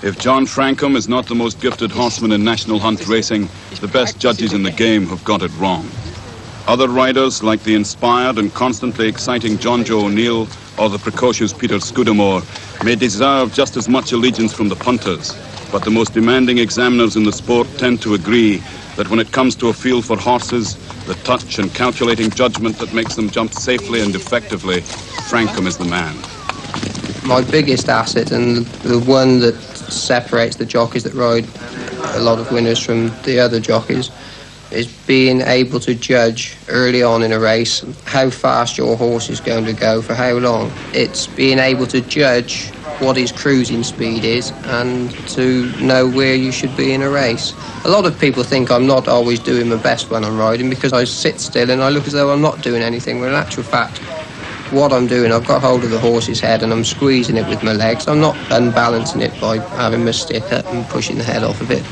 If John Francome is not the most gifted horseman in national hunt racing, the best judges in the game have got it wrong. Other riders, like the inspired and constantly exciting John Joe O'Neill or the precocious Peter Scudamore, may deserve just as much allegiance from the punters, but the most demanding examiners in the sport tend to agree that when it comes to a field for horses, the touch and calculating judgment that makes them jump safely and effectively, Francome is the man. My biggest asset, and the one that separates the jockeys that ride a lot of winners from the other jockeys, is being able to judge early on in a race how fast your horse is going to go for how long. It's being able to judge what his cruising speed is and to know where you should be in a race. A lot of people think I'm not always doing my best when I'm riding because I sit still and I look as though I'm not doing anything, when in actual fact what I'm doing, I've got hold of the horse's head and I'm squeezing it with my legs. I'm not unbalancing it by having my stick up and pushing the head off of it.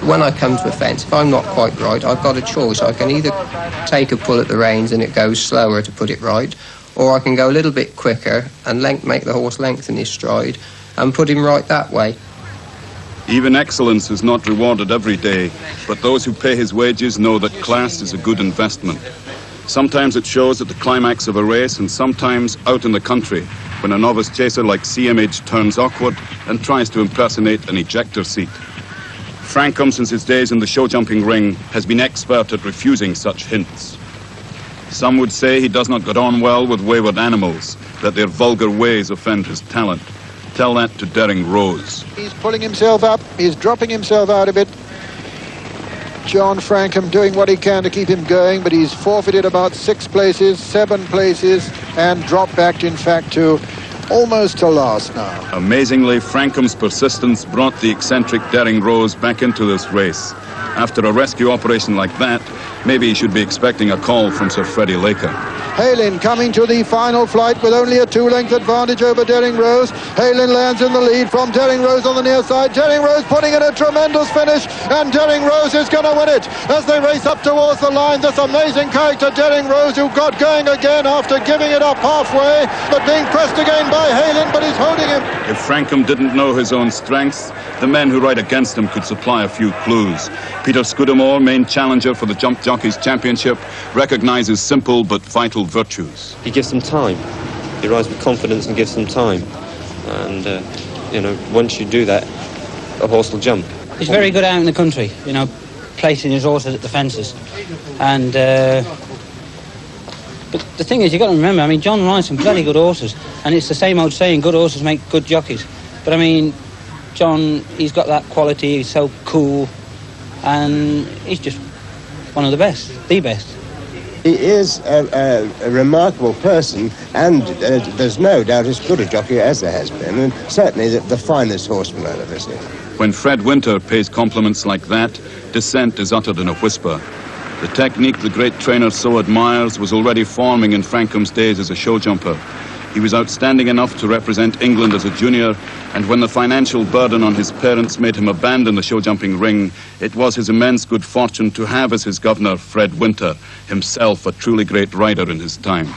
When I come to a fence, if I'm not quite right, I've got a choice. I can either take a pull at the reins and it goes slower to put it right, or I can go a little bit quicker and make the horse lengthen his stride and put him right that way. Even excellence is not rewarded every day, but those who pay his wages know that class is a good investment. Sometimes it shows at the climax of a race, and sometimes out in the country, when a novice chaser like CMH turns awkward and tries to impersonate an ejector seat. Francome, since his days in the show jumping ring, has been expert at refusing such hints. Some would say he does not get on well with wayward animals, that their vulgar ways offend his talent. Tell that to Daring Rose. He's pulling himself up, he's dropping himself out a bit. John Francome doing what he can to keep him going, but he's forfeited about 6 places, 7 places, and dropped back, in fact, to almost to last now. Amazingly, Francome's persistence brought the eccentric Daring Rose back into this race. After a rescue operation like that, maybe he should be expecting a call from Sir Freddie Laker. Halin coming to the final flight with only a 2-length advantage over Daring Rose. Halin lands in the lead from Daring Rose on the near side. Daring Rose putting in a tremendous finish, and Daring Rose is going to win it as they race up towards the line. This amazing character, Daring Rose, who got going again after giving it up halfway, but being pressed again by Halin, but he's holding him. If Francome didn't know his own strengths, the men who ride against him could supply a few clues. Peter Scudamore, main challenger for the Jump Jockeys Championship, recognizes simple but vital virtues. He gives them time. He rides with confidence and gives them time. And, once you do that, a horse will jump. He's very good out in the country, placing his horses at the fences. And, but the thing is, you've got to remember, John rides some bloody good horses. And it's the same old saying, good horses make good jockeys. But, John, he's got that quality, he's so cool. And he's just one of the best. He is a remarkable person, and there's no doubt as good a jockey as there has been, and certainly the finest horseman I've ever seen. When Fred Winter pays compliments like that, dissent is uttered in a whisper. The technique the great trainer so admires was already forming in Francome's days as a show jumper. He was outstanding enough to represent England as a junior, and when the financial burden on his parents made him abandon the show jumping ring, it was his immense good fortune to have as his governor Fred Winter, himself a truly great rider in his time.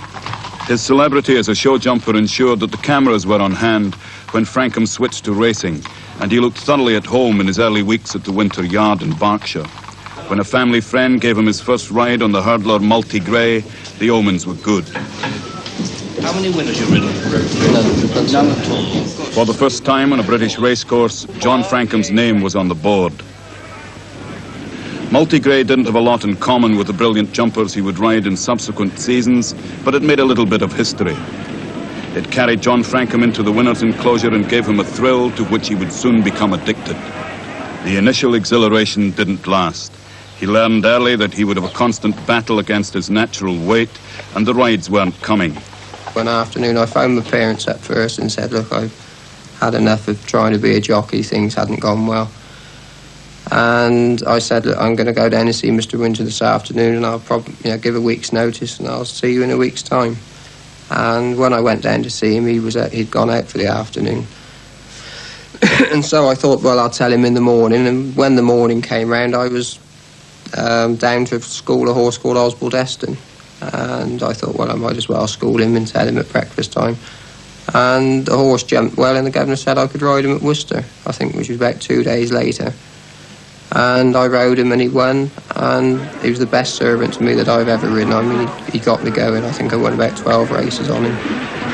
His celebrity as a show jumper ensured that the cameras were on hand when Francome switched to racing, and he looked thoroughly at home in his early weeks at the Winter Yard in Berkshire. When a family friend gave him his first ride on the hurdler Multi Grey, the omens were good. How many winners have you ridden? None at all. For the first time on a British racecourse, John Francome's name was on the board. Multi Grey didn't have a lot in common with the brilliant jumpers he would ride in subsequent seasons, but it made a little bit of history. It carried John Francome into the winner's enclosure and gave him a thrill to which he would soon become addicted. The initial exhilaration didn't last. He learned early that he would have a constant battle against his natural weight, and the rides weren't coming. One afternoon I phoned my parents up first and said, look, I've had enough of trying to be a jockey, things hadn't gone well. And I said, look, I'm going to go down and see Mr. Winter this afternoon, and I'll probably give a week's notice, and I'll see you in a week's time. And when I went down to see him, he'd gone out for the afternoon. And so I thought, well, I'll tell him in the morning. And when the morning came round, I was down to school a horse called Oswald Eston. And I thought, well, I might as well school him and tell him at breakfast time. And the horse jumped well, and the governor said I could ride him at Worcester, I think, which was about 2 days later. And I rode him and he won, and he was the best servant to me that I've ever ridden. I mean, he got me going. I think I won about 12 races on him.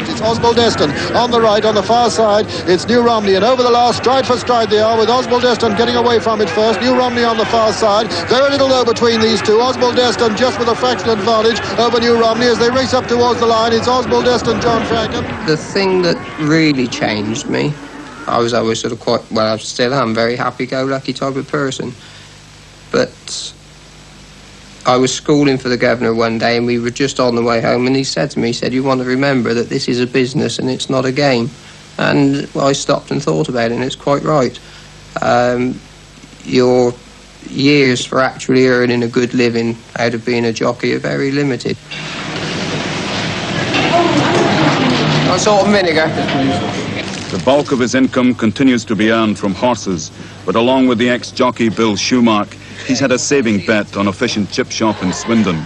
It's Oswald Deston on the right, on the far side. It's New Romney, and over the last, stride for stride they are, with Oswald Deston getting away from it first. New Romney on the far side. Very little though between these two. Oswald Deston just with a fractional advantage over New Romney as they race up towards the line. It's Oswald Deston, John Francome. The thing that really changed me, I was always sort of quite, well, I still am, very happy-go-lucky type of person. But I was schooling for the governor one day, and we were just on the way home, and he said to me, he said, you want to remember that this is a business and it's not a game. And well, I stopped and thought about it, and it's quite right. Your years for actually earning a good living out of being a jockey are very limited. I salt and vinegar. The bulk of his income continues to be earned from horses, but along with the ex-jockey Bill Schumacher, he's had a saving bet on a fish and chip shop in Swindon.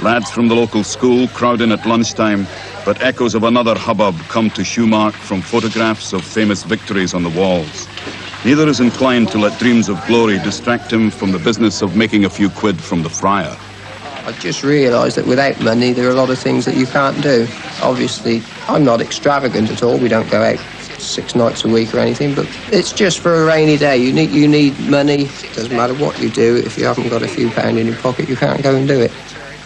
Lads from the local school crowd in at lunchtime, but echoes of another hubbub come to Schumacher from photographs of famous victories on the walls. Neither is inclined to let dreams of glory distract him from the business of making a few quid from the friar. I've just realised that without money there are a lot of things that you can't do. Obviously, I'm not extravagant at all. We don't go out 6 nights a week or anything, but it's just for a rainy day. You need money. It doesn't matter what you do. If you haven't got a few pound in your pocket, you can't go and do it.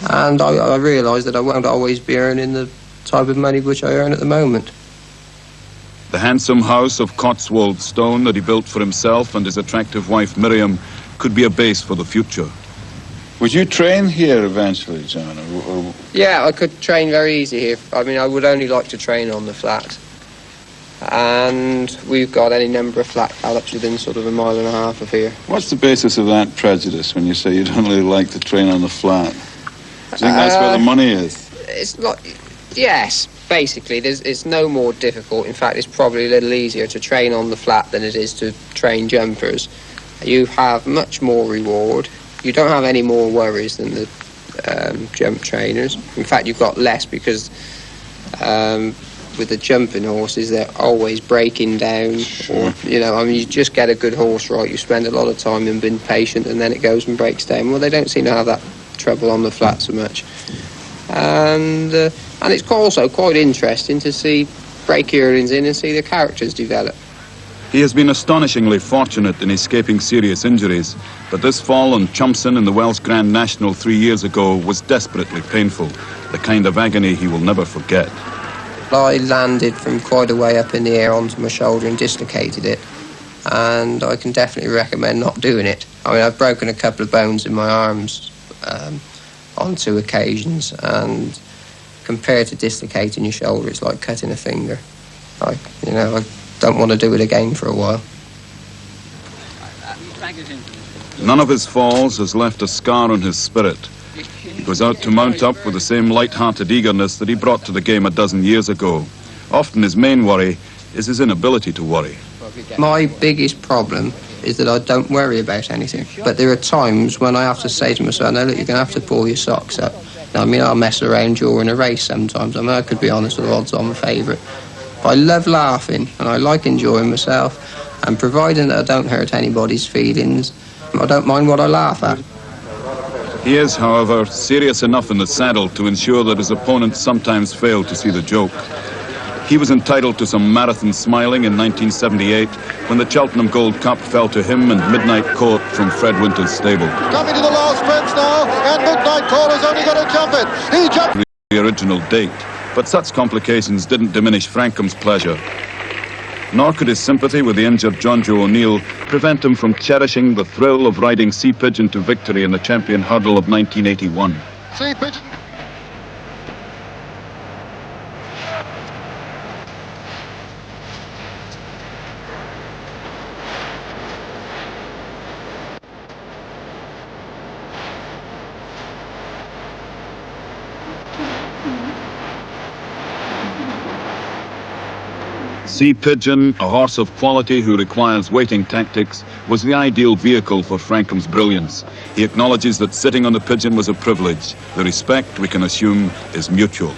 And I realise that I won't always be earning the type of money which I earn at the moment. The handsome house of Cotswold stone that he built for himself and his attractive wife Miriam could be a base for the future. Would you train here eventually, John? Or... Yeah, I could train very easy here. I mean, I would only like to train on the flat. And we've got any number of flat gallops within sort of 1.5 miles of here. What's the basis of that prejudice when you say you don't really like to train on the flat? Do you think that's where the money is? It's not... Yes, basically. It's no more difficult. In fact, it's probably a little easier to train on the flat than it is to train jumpers. You have much more reward. You don't have any more worries than the jump trainers. In fact, you've got less because... with the jumping horses, they're always breaking down. Sure. Or, you know, I mean, you just get a good horse right, you spend a lot of time in being patient, and then it goes and breaks down. Well, they don't seem to have that trouble on the flat so much. And it's also quite interesting to see break earrings in and see the characters develop. He has been astonishingly fortunate in escaping serious injuries, but this fall on Chumpson in the Welsh Grand National 3 years ago was desperately painful, the kind of agony he will never forget. I landed from quite a way up in the air onto my shoulder and dislocated it, and I can definitely recommend not doing it. I mean, I've broken a couple of bones in my arms on 2 occasions, and compared to dislocating your shoulder, it's like cutting a finger. I don't want to do it again for a while. None of his falls has left a scar on his spirit. He goes out to mount up with the same light-hearted eagerness that he brought to the game a dozen years ago. Often his main worry is his inability to worry. My biggest problem is that I don't worry about anything. But there are times when I have to say to myself, no, look, you're going to have to pull your socks up. Now, I mean, I'll mess around during a race sometimes. I mean, I could be honest with the odds I'm a favourite. But I love laughing and I like enjoying myself. And providing that I don't hurt anybody's feelings, I don't mind what I laugh at. He is, however, serious enough in the saddle to ensure that his opponents sometimes fail to see the joke. He was entitled to some marathon smiling in 1978 when the Cheltenham Gold Cup fell to him and Midnight Court from Fred Winter's stable. Coming to the last sprints now, and Midnight Court has only got to jump it. He jumped The original date, but such complications didn't diminish Francome's pleasure. Nor could his sympathy with the injured John Joe O'Neill prevent him from cherishing the thrill of riding Sea Pigeon to victory in the Champion Hurdle of 1981. Sea Pigeon. Sea Pigeon, a horse of quality who requires waiting tactics, was the ideal vehicle for Francome's brilliance. He acknowledges that sitting on the pigeon was a privilege. The respect, we can assume, is mutual.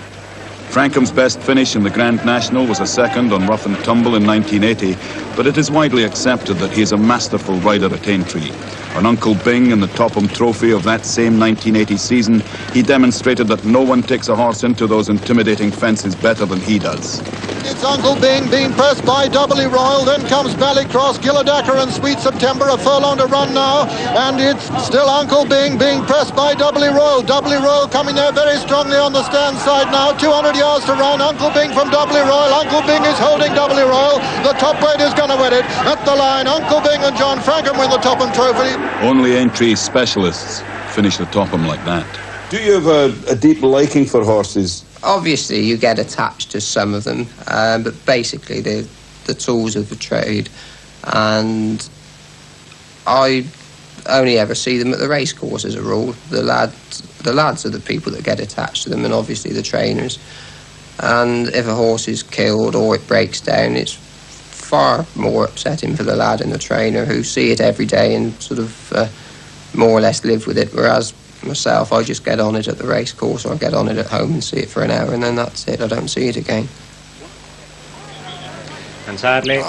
Francome's best finish in the Grand National was a second on Rough and Tumble in 1980, but it is widely accepted that he is a masterful rider at Aintree. On Uncle Bing in the Topham Trophy of that same 1980 season, he demonstrated that no one takes a horse into those intimidating fences better than he does. It's Uncle Bing being pressed by Doubly Royal, then comes Ballycross, Giladacker and Sweet September, a furlong to run now, and it's still Uncle Bing being pressed by Doubly Royal. Doubly Royal coming there very strongly on the stand side now, 200 yards to run. Uncle Bing from Doubly Royal. Uncle Bing is holding Doubly Royal. The top weight is going to win it. At the line, Uncle Bing and John Francome win the Topham Trophy. Only Aintree specialists finish the Topham like that. Do you have a deep liking for horses? Obviously, you get attached to some of them, but basically they're the tools of the trade, and I only ever see them at the racecourse as a rule. The lads are the people that get attached to them, and obviously the trainers. And if a horse is killed or it breaks down, it's far more upsetting for the lad and the trainer, who see it every day and sort of more or less live with it, whereas myself, I just get on it at the racecourse, or I get on it at home and see it for an hour, and then that's it. I don't see it again. And sadly,